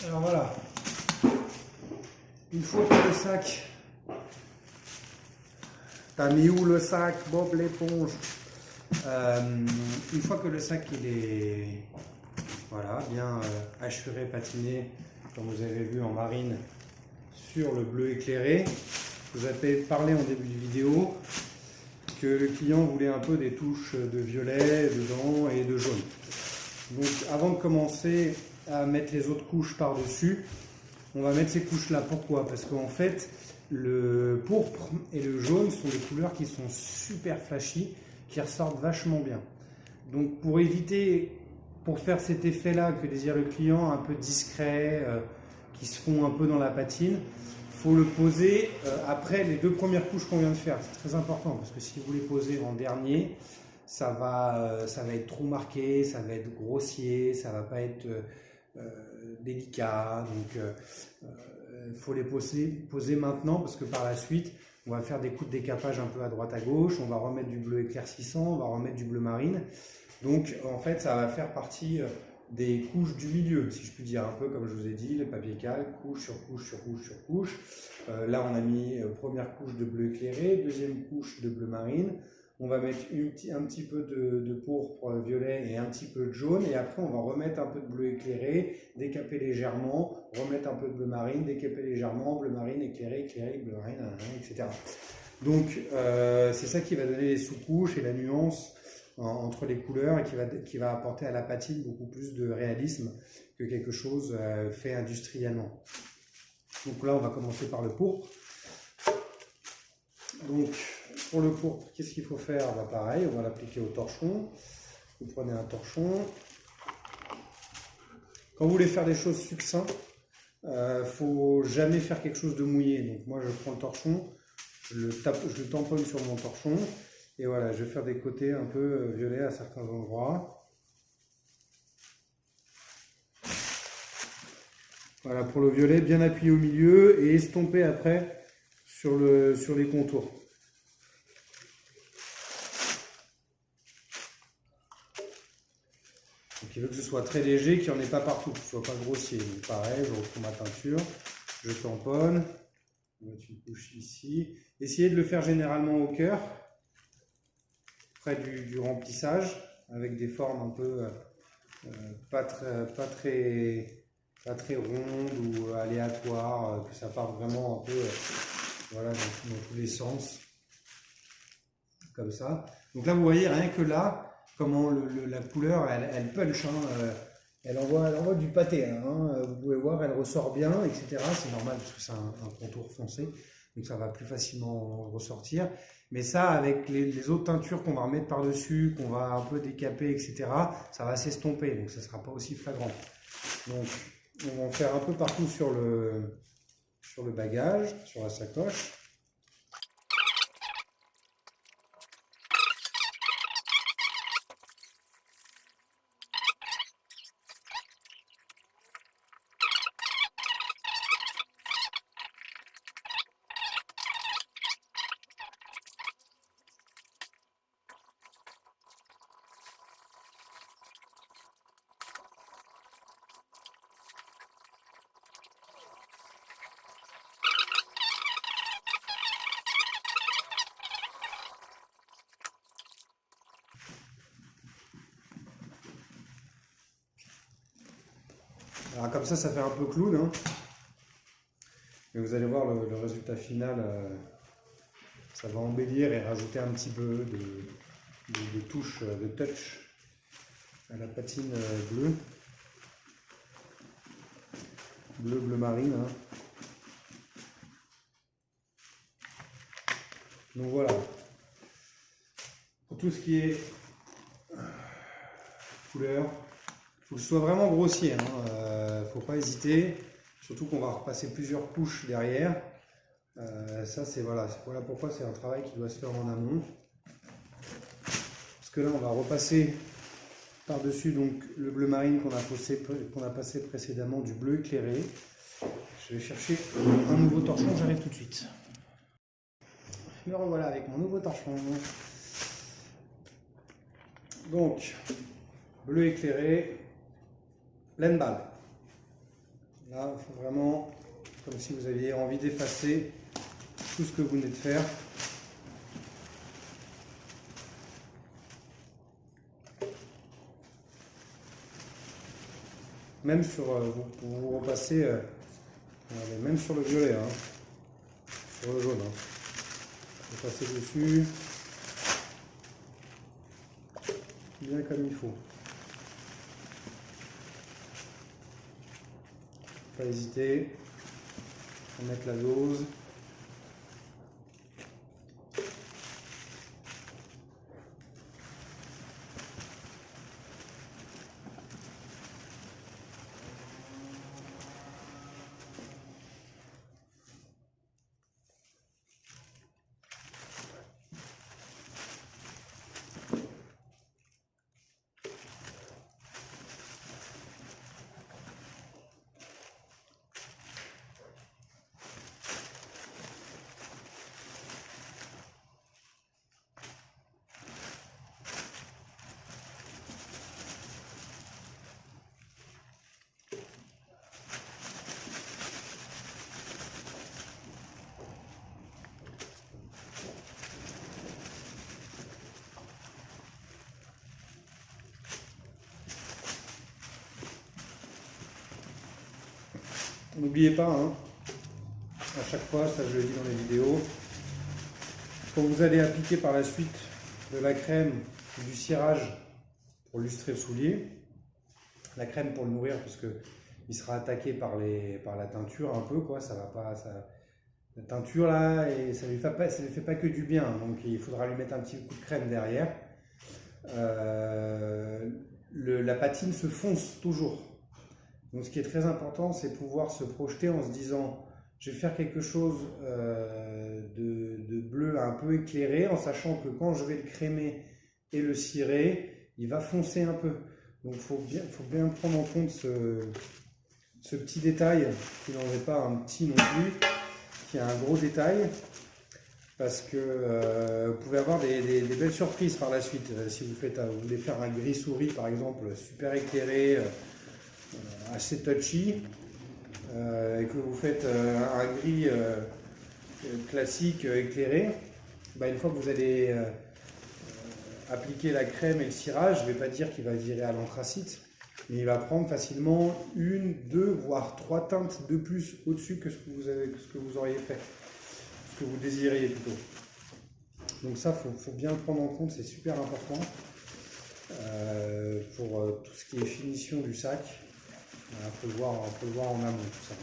Alors voilà, une fois que le sac, t'as mis où le sac, Bob l'éponge? Une fois que le sac il est voilà, bien hachuré, patiné, comme vous avez vu en marine, sur le bleu éclairé, vous avez parlé en début de vidéo que le client voulait un peu des touches de violet dedans et de jaune. Donc avant de commencer à mettre les autres couches par-dessus, on va mettre ces couches-là. Pourquoi? Parce qu'en fait, le pourpre et le jaune sont des couleurs qui sont super flashy, qui ressortent vachement bien. Donc pour éviter, pour faire cet effet-là que désire le client, un peu discret, qui se fond un peu dans la patine, il faut le poser après les deux premières couches qu'on vient de faire. C'est très important parce que si vous les posez en dernier, ça va être trop marqué, ça va être grossier, ça va pas être délicat. Donc il faut les poser maintenant parce que par la suite, on va faire des coups de décapage un peu à droite à gauche, on va remettre du bleu éclaircissant, on va remettre du bleu marine. Donc en fait, ça va faire partie des couches du milieu, si je puis dire, un peu comme je vous ai dit, le papier calque, couche sur couche sur couche sur couche. Là, on a mis première couche de bleu éclairé, deuxième couche de bleu marine. On va mettre un petit peu de pourpre violet et un petit peu de jaune. Et après, on va remettre un peu de bleu éclairé, décaper légèrement, remettre un peu de bleu marine, décaper légèrement, bleu marine, éclairé, éclairé, bleu marine, etc. Donc, c'est ça qui va donner les sous-couches et la nuance entre les couleurs et qui va apporter à la patine beaucoup plus de réalisme que quelque chose fait industriellement. Donc là, on va commencer par le pourpre. Donc, pour le pourpre, qu'est-ce qu'il faut faire? Bah, pareil, on va l'appliquer au torchon. Vous prenez un torchon. Quand vous voulez faire des choses succinctes, il ne faut jamais faire quelque chose de mouillé. Donc moi, je prends le torchon, je le tamponne sur mon torchon. Et voilà, je vais faire des côtés un peu violets à certains endroits. Voilà, pour le violet, bien appuyé au milieu et estomper après sur les contours. Donc il veut que ce soit très léger, qu'il n'y en ait pas partout, que ce ne soit pas grossier. Donc pareil, je reprends ma teinture, je tamponne, je vais mettre une couche ici. Essayez de le faire généralement au cœur, près du remplissage, avec des formes un peu pas très rondes ou aléatoires, que ça parte vraiment un peu voilà, dans tous les sens, comme ça. Donc là, vous voyez, rien que là, comment la couleur, elle punch, hein, elle envoie du pâté. Hein, vous pouvez voir, elle ressort bien, etc. C'est normal parce que c'est un contour foncé, donc ça va plus facilement ressortir. Mais ça, avec les autres teintures qu'on va remettre par-dessus, qu'on va un peu décaper, etc., ça va s'estomper, donc ça ne sera pas aussi flagrant. Donc, on va en faire un peu partout sur le bagage, sur la sacoche. Alors comme ça fait un peu clown, hein. Mais vous allez voir le résultat final, ça va embellir et rajouter un petit peu de touche, de touch à la patine bleue. Bleu marine. Hein. Donc voilà. Pour tout ce qui est couleur, il faut que ce soit vraiment grossier. Faut pas hésiter. Surtout qu'on va repasser plusieurs couches derrière. Ça, voilà pourquoi c'est un travail qui doit se faire en amont. Parce que là, on va repasser par-dessus donc le bleu marine qu'on a passé précédemment du bleu éclairé. Je vais chercher un nouveau torchon, j'arrive tout de suite. Me revoilà avec mon nouveau torchon. Donc, bleu éclairé, pleine balle. Là, il faut vraiment, comme si vous aviez envie d'effacer tout ce que vous venez de faire. Même sur, vous repassez, même sur le violet, hein, sur le jaune. Hein. Vous passez dessus, bien comme il faut. Pas hésiter à mettre la dose. N'oubliez pas, hein, à chaque fois, ça je le dis dans les vidéos, quand vous allez appliquer par la suite de la crème ou du cirage pour lustrer le soulier, la crème pour le nourrir parce qu'il sera attaqué par la teinture un peu, quoi, ça va pas, la teinture là, et ça lui fait pas que du bien, donc il faudra lui mettre un petit coup de crème derrière. La patine se fonce toujours. Donc ce qui est très important, c'est pouvoir se projeter en se disant je vais faire quelque chose de bleu un peu éclairé, en sachant que quand je vais le crémer et le cirer, il va foncer un peu. Donc il faut bien prendre en compte ce petit détail, qui n'en est pas un petit non plus, qui est un gros détail, parce que vous pouvez avoir des belles surprises par la suite. Si vous voulez faire un gris souris par exemple, super éclairé, assez touchy, et que vous faites un gris classique éclairé, bah, une fois que vous allez appliquer la crème et le cirage, je ne vais pas dire qu'il va virer à l'anthracite, mais il va prendre facilement 1, 2, voire 3 teintes de plus au-dessus que ce que vous auriez fait, ce que vous désiriez plutôt. Donc ça, faut bien le prendre en compte, c'est super important pour tout ce qui est finition du sac. On peut le voir en amont tout ça.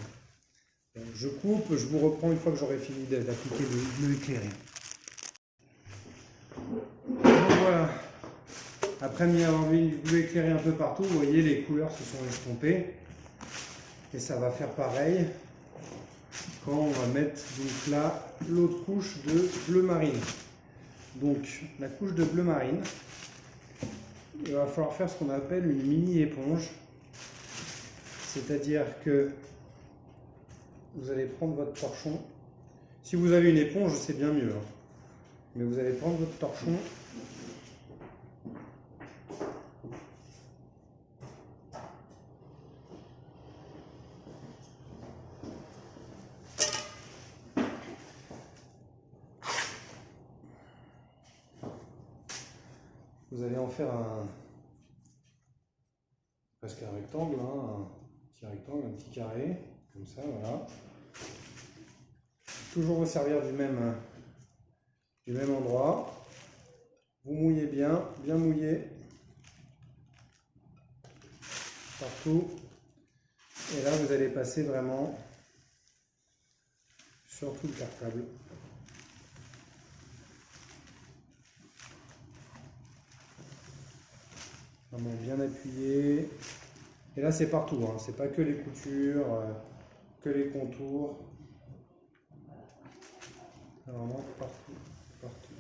Donc, je coupe, je vous reprends une fois que j'aurai fini d'appliquer le bleu éclairé. Donc voilà, après m'y avoir mis le bleu éclairé un peu partout, vous voyez les couleurs se sont estompées. Et ça va faire pareil quand on va mettre donc là l'autre couche de bleu marine. Donc la couche de bleu marine, il va falloir faire ce qu'on appelle une mini éponge. C'est-à-dire que vous allez prendre votre torchon. Si vous avez une éponge, c'est bien mieux. Hein. Mais vous allez prendre votre torchon. Vous allez en faire presque un rectangle, hein, un petit rectangle, un petit carré, comme ça, voilà. Toujours vous servir du même endroit. Vous mouillez bien mouillé partout. Et là, vous allez passer vraiment sur tout le cartable. Vraiment bien appuyé. Et là, c'est partout, hein. C'est pas que les coutures, que les contours. Vraiment partout, partout.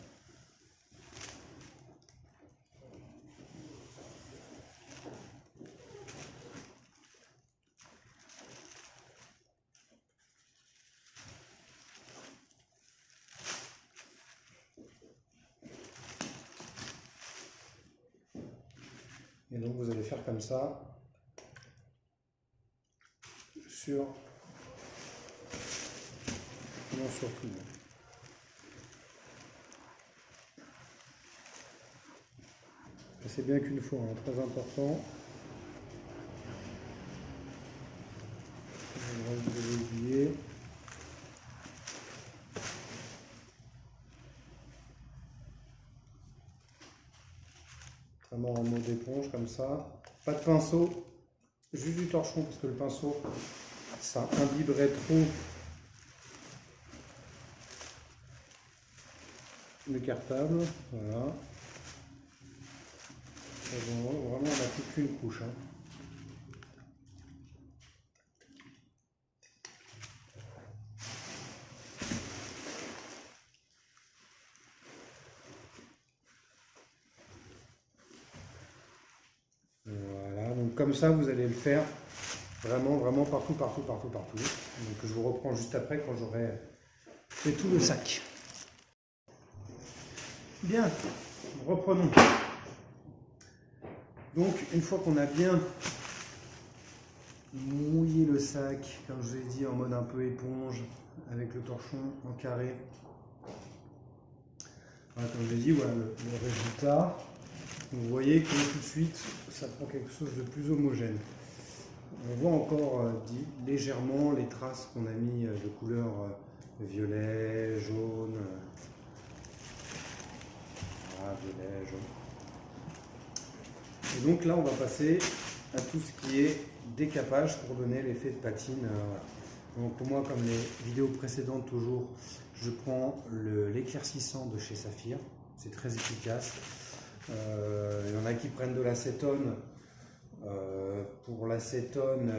Et donc vous allez faire comme ça sur tout. C'est bien qu'une fois, hein, très important. Je vais oublier. Vraiment en mode éponge comme ça. Pas de pinceau, juste du torchon parce que le pinceau, ça imbiberait trop le cartable. Voilà. Vraiment, on n'a plus qu'une couche. Hein. Voilà, donc comme ça, vous allez le faire vraiment partout. Donc je vous reprends juste après quand j'aurai fait tout le sac. Bien, reprenons. Donc une fois qu'on a bien mouillé le sac, comme je vous ai dit, en mode un peu éponge, avec le torchon en carré. Voilà, comme je l'ai dit, voilà le résultat. Vous voyez que tout de suite, ça prend quelque chose de plus homogène. On voit encore légèrement les traces qu'on a mis de couleur violet, jaune. Voilà, violet, jaune. Et donc là, on va passer à tout ce qui est décapage pour donner l'effet de patine. Voilà. Donc pour moi, comme les vidéos précédentes, toujours, je prends l'éclaircissant de chez Saphir. C'est très efficace. Il y en a qui prennent de l'acétone. Pour l'acétone,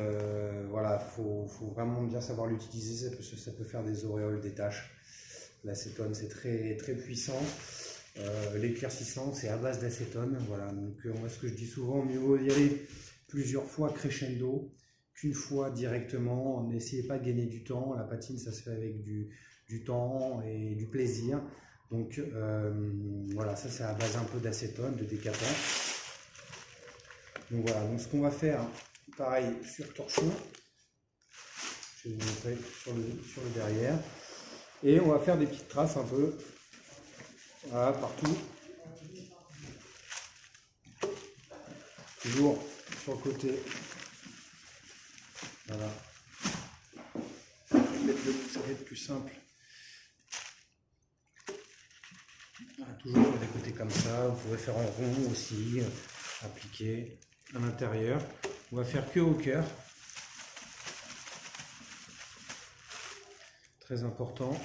voilà, faut vraiment bien savoir l'utiliser parce que ça peut faire des auréoles, des taches. L'acétone, c'est très puissant. L'éclaircissant, c'est à base d'acétone. Voilà. Donc, moi, ce que je dis souvent, mieux vaut y aller plusieurs fois crescendo qu'une fois directement. N'essayez pas de gagner du temps. La patine, ça se fait avec du temps et du plaisir. Donc voilà, ça c'est à base un peu d'acétone, de décapant. Donc voilà, donc ce qu'on va faire, pareil sur torchon, je vais vous montrer sur le derrière, et on va faire des petites traces un peu, voilà, partout, toujours sur le côté, voilà, ça va être plus simple. Toujours sur des côtés comme ça, vous pouvez faire en rond aussi, appliquer à l'intérieur. On va faire que au cœur. Très important.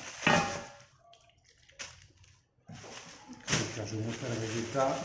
Je vais vous montrer le résultat.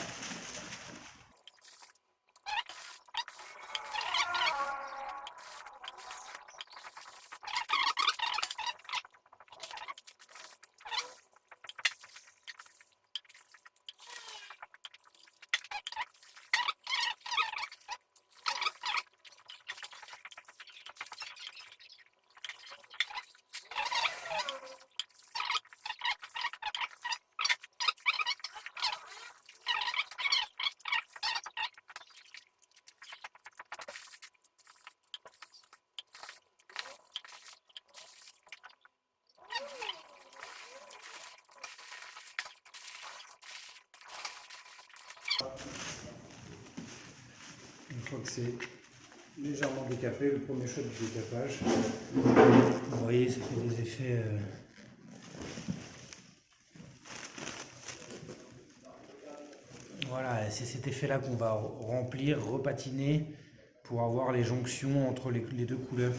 Une fois que c'est légèrement décapé, le premier shot de décapage, vous voyez, ça fait des effets voilà, c'est cet effet là qu'on va remplir, repatiner pour avoir les jonctions entre les deux couleurs,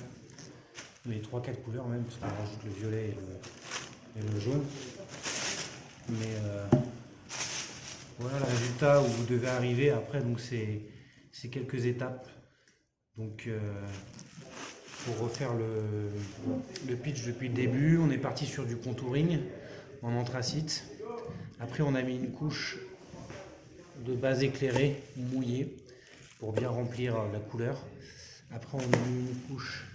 les 3-4 couleurs même, parce qu'on rajoute le violet et le jaune. Mais voilà le résultat où vous devez arriver après. Donc c'est quelques étapes. Donc pour refaire le pitch depuis le début, on est parti sur du contouring en anthracite. Après on a mis une couche de base éclairée mouillée pour bien remplir la couleur. Après on a mis une couche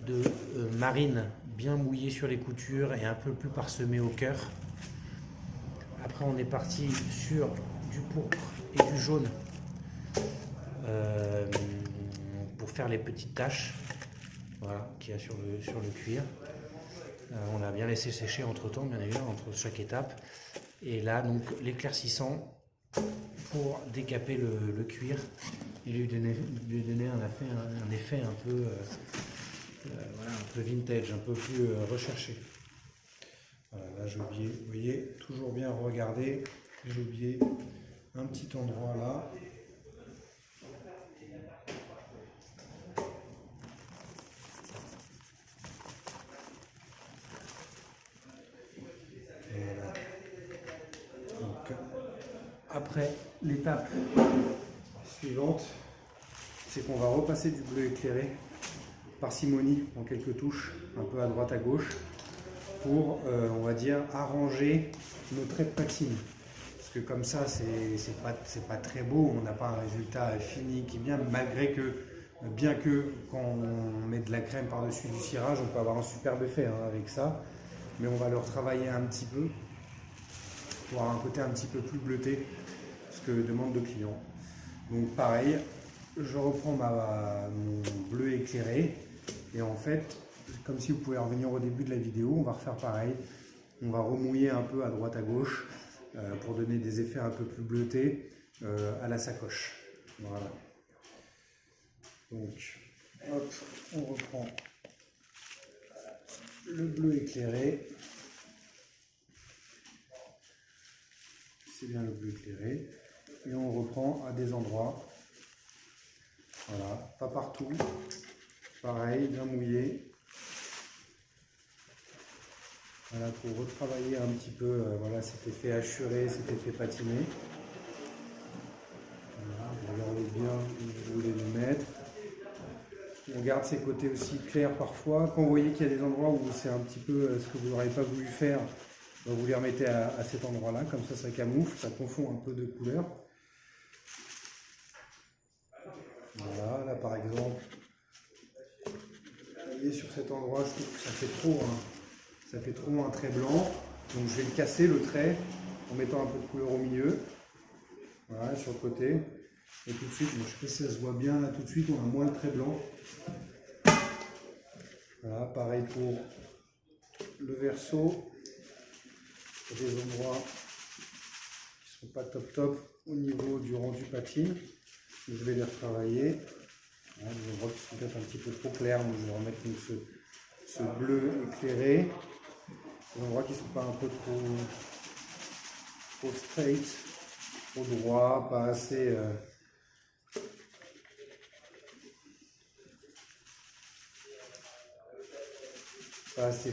de marine bien mouillée sur les coutures et un peu plus parsemée au cœur. Après on est parti sur du pourpre et du jaune pour faire les petites taches. voilà, qu'il y a sur le cuir. On a bien laissé sécher entre temps, bien évidemment, entre chaque étape. Et là, donc, l'éclaircissant pour décaper le cuir et lui donner un effet un peu, voilà, un peu vintage, un peu plus recherché. Voilà, là j'ai oublié, vous voyez, toujours bien regarder, j'ai oublié un petit endroit là. Voilà. Donc, après, l'étape suivante, c'est qu'on va repasser du bleu éclairé parcimonie en quelques touches, un peu à droite à gauche, pour, on va dire, arranger nos traits de patine. Parce que comme ça, c'est pas très beau, on n'a pas un résultat fini qui est bien, malgré que, bien que quand on met de la crème par-dessus du cirage, on peut avoir un superbe effet hein, avec ça. Mais on va le retravailler un petit peu, pour avoir un côté un petit peu plus bleuté, ce que demande le client. Donc pareil, je reprends mon bleu éclairé, et en fait, comme si vous pouvez revenir au début de la vidéo, on va refaire pareil. On va remouiller un peu à droite à gauche pour donner des effets un peu plus bleutés à la sacoche. Voilà. Donc, hop, on reprend le bleu éclairé. C'est bien le bleu éclairé. Et on reprend à des endroits. Voilà, pas partout. Pareil, bien mouillé. Voilà, pour retravailler un petit peu voilà, cet effet hachuré, cet effet patiné. Voilà, vous regardez bien où vous voulez le mettre. On garde ces côtés aussi clairs parfois. Quand vous voyez qu'il y a des endroits où c'est un petit peu ce que vous n'aurez pas voulu faire, vous les remettez à cet endroit-là, comme ça camoufle, ça confond un peu de couleurs. Voilà, là par exemple, vous voyez sur cet endroit, je trouve que ça fait trop un trait blanc, donc je vais le casser le trait en mettant un peu de couleur au milieu, voilà, sur le côté, et tout de suite, bon, je sais pas si ça se voit bien, là tout de suite on a moins le trait blanc. Voilà, pareil pour le verso, il y a des endroits qui ne sont pas top au niveau du rendu patine, je vais les retravailler. Voilà, des endroits qui sont peut-être un petit peu trop clairs, donc je vais remettre ce bleu éclairé. Des endroits qui ne sont pas un peu trop straight, trop droit, pas assez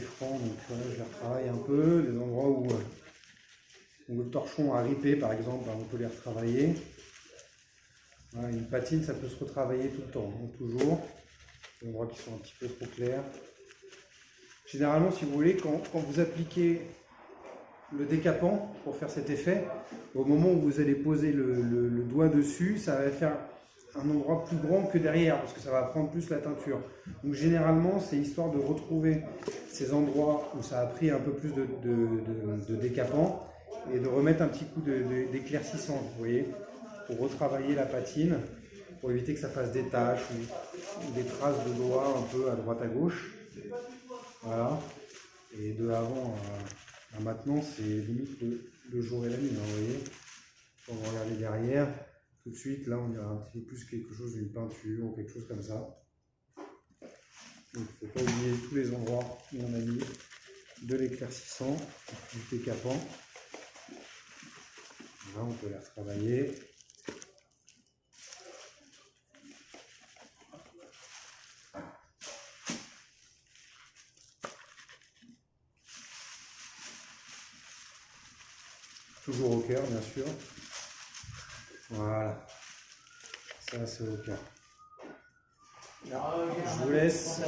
franc, donc voilà, je les retravaille un peu. Des endroits où le torchon a ripé par exemple, on peut les retravailler. Voilà, une patine ça peut se retravailler tout le temps, hein, toujours. Des endroits qui sont un petit peu trop clairs. Généralement, si vous voulez, quand vous appliquez le décapant pour faire cet effet, au moment où vous allez poser le doigt dessus, ça va faire un endroit plus grand que derrière, parce que ça va prendre plus la teinture. Donc généralement, c'est histoire de retrouver ces endroits où ça a pris un peu plus de décapant et de remettre un petit coup d'éclaircissant, vous voyez, pour retravailler la patine, pour éviter que ça fasse des taches ou des traces de doigts un peu à droite à gauche. Voilà, et de avant à maintenant, c'est limite le jour et la nuit, hein, vous voyez. Quand vous regardez derrière, tout de suite, là, on dirait un petit peu plus quelque chose d'une peinture ou quelque chose comme ça. Donc, il ne faut pas oublier tous les endroits où on a mis de l'éclaircissant, du décapant. Là, on peut les retravailler. Toujours au cœur, bien sûr. Voilà. Ça, c'est au cœur. Je vous laisse.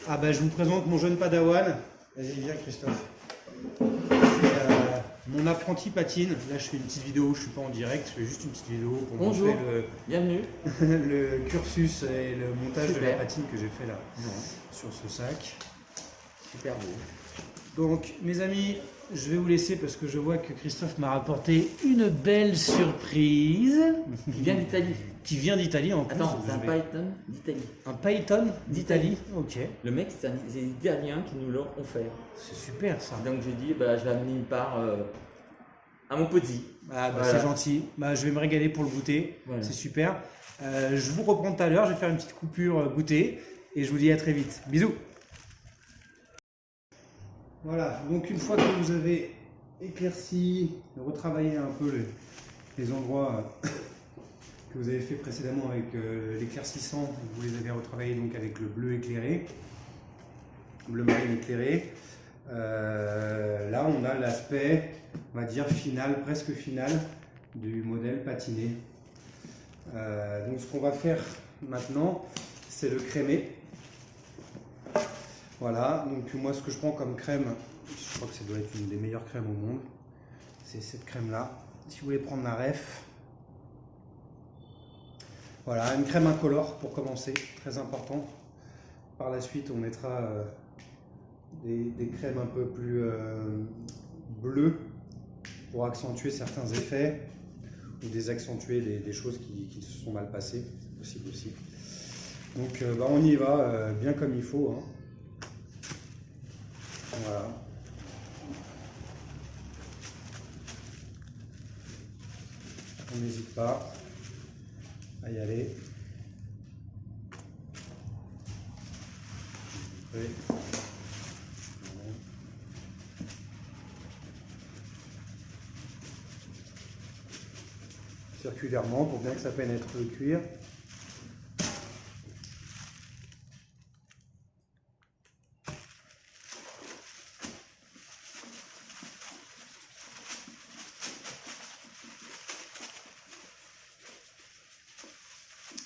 Ah bah, je vous présente mon jeune padawan. Vas-y, viens, Christophe. Mon apprenti patine. Là, je fais une petite vidéo. Je ne suis pas en direct. Je fais juste une petite vidéo pour montrer bienvenue. le cursus et le montage de la patine que j'ai fait là sur ce sac. Super beau. Donc, mes amis, je vais vous laisser parce que je vois que Christophe m'a rapporté une belle surprise. Qui vient d'Italie. Qui vient d'Italie en plus. Attends, c'est un Python d'Italie. Un Python d'Italie. Ok. Le mec, c'est des Italiens qui nous l'ont offert. C'est super ça. Donc j'ai dit, bah, je vais amener une part à mon petit. Ah, bah, Voilà. C'est gentil. Bah, je vais me régaler pour le goûter. Voilà. C'est super. Je vous reprends tout à l'heure. Je vais faire une petite coupure goûter. Et je vous dis à très vite. Bisous. Voilà. Donc une fois que vous avez éclairci, retravaillé un peu les endroits que vous avez fait précédemment avec l'éclaircissant, vous les avez retravaillés donc avec le bleu éclairé, bleu marine éclairé. Là on a l'aspect, on va dire final, presque final du modèle patiné. Donc ce qu'on va faire maintenant, c'est le crémer. Voilà, donc moi ce que je prends comme crème, je crois que ça doit être une des meilleures crèmes au monde, c'est cette crème là. Si vous voulez prendre la ref, voilà, une crème incolore pour commencer, très important. Par la suite on mettra des crèmes un peu plus bleues pour accentuer certains effets ou désaccentuer des choses qui se sont mal passées, c'est possible aussi. Donc bah, on y va bien comme il faut, hein. Voilà. On n'hésite pas à y aller. Oui. Circulairement pour bien que ça pénètre le cuir.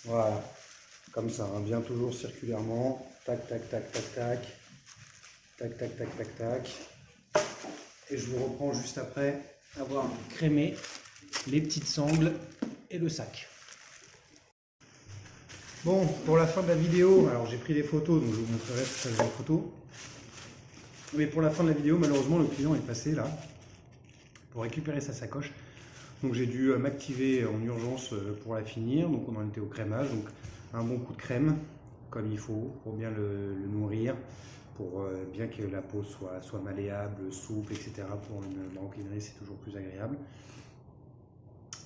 Voilà, comme ça, hein, bien toujours circulairement, tac, tac, tac, tac, tac, tac, tac, tac, tac, tac. Et je vous reprends juste après avoir crémé les petites sangles et le sac. Bon, pour la fin de la vidéo, alors j'ai pris des photos, donc je vous montrerai tout ça les photos. Mais pour la fin de la vidéo, malheureusement, le client est passé là pour récupérer sa sacoche. Donc j'ai dû m'activer en urgence pour la finir, donc on en était au crémage, donc un bon coup de crème comme il faut pour bien le nourrir, pour bien que la peau soit malléable, souple, etc. Pour une maroquinerie c'est toujours plus agréable.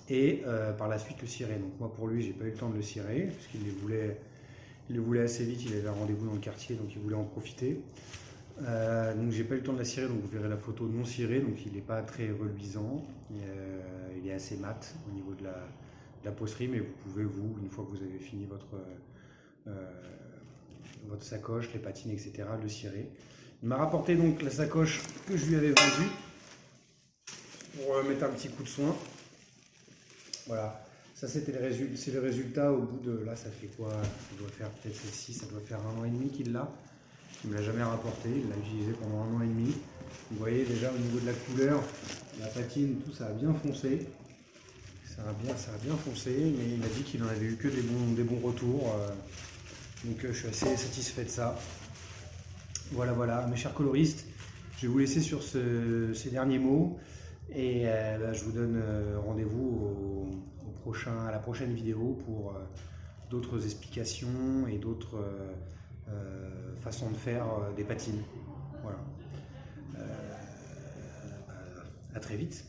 Et par la suite le cirer, donc moi pour lui j'ai pas eu le temps de le cirer, puisqu'il le voulait assez vite, il avait un rendez-vous dans le quartier donc il voulait en profiter. Donc j'ai pas eu le temps de la cirer, donc vous verrez la photo non cirée, donc il n'est pas très reluisant, il est assez mat au niveau de la peauserie, mais vous pouvez une fois que vous avez fini votre sacoche, les patines, etc., le cirer. Il m'a rapporté donc la sacoche que je lui avais vendue pour mettre un petit coup de soin. Voilà, ça c'était le résultat au bout de, là ça fait quoi, ça doit faire peut-être celle-ci, ça doit faire 1 an et demi qu'il l'a. Il ne me l'a jamais rapporté, il l'a utilisé pendant 1 an et demi. Vous voyez déjà au niveau de la couleur, la patine, tout ça a bien foncé. Ça a bien foncé, mais il m'a dit qu'il n'en avait eu que des bons retours. Donc je suis assez satisfait de ça. Voilà, voilà, mes chers coloristes, je vais vous laisser sur ces derniers mots. Et je vous donne rendez-vous à la prochaine vidéo pour d'autres explications et d'autres façons de faire des patines. Voilà. À très vite.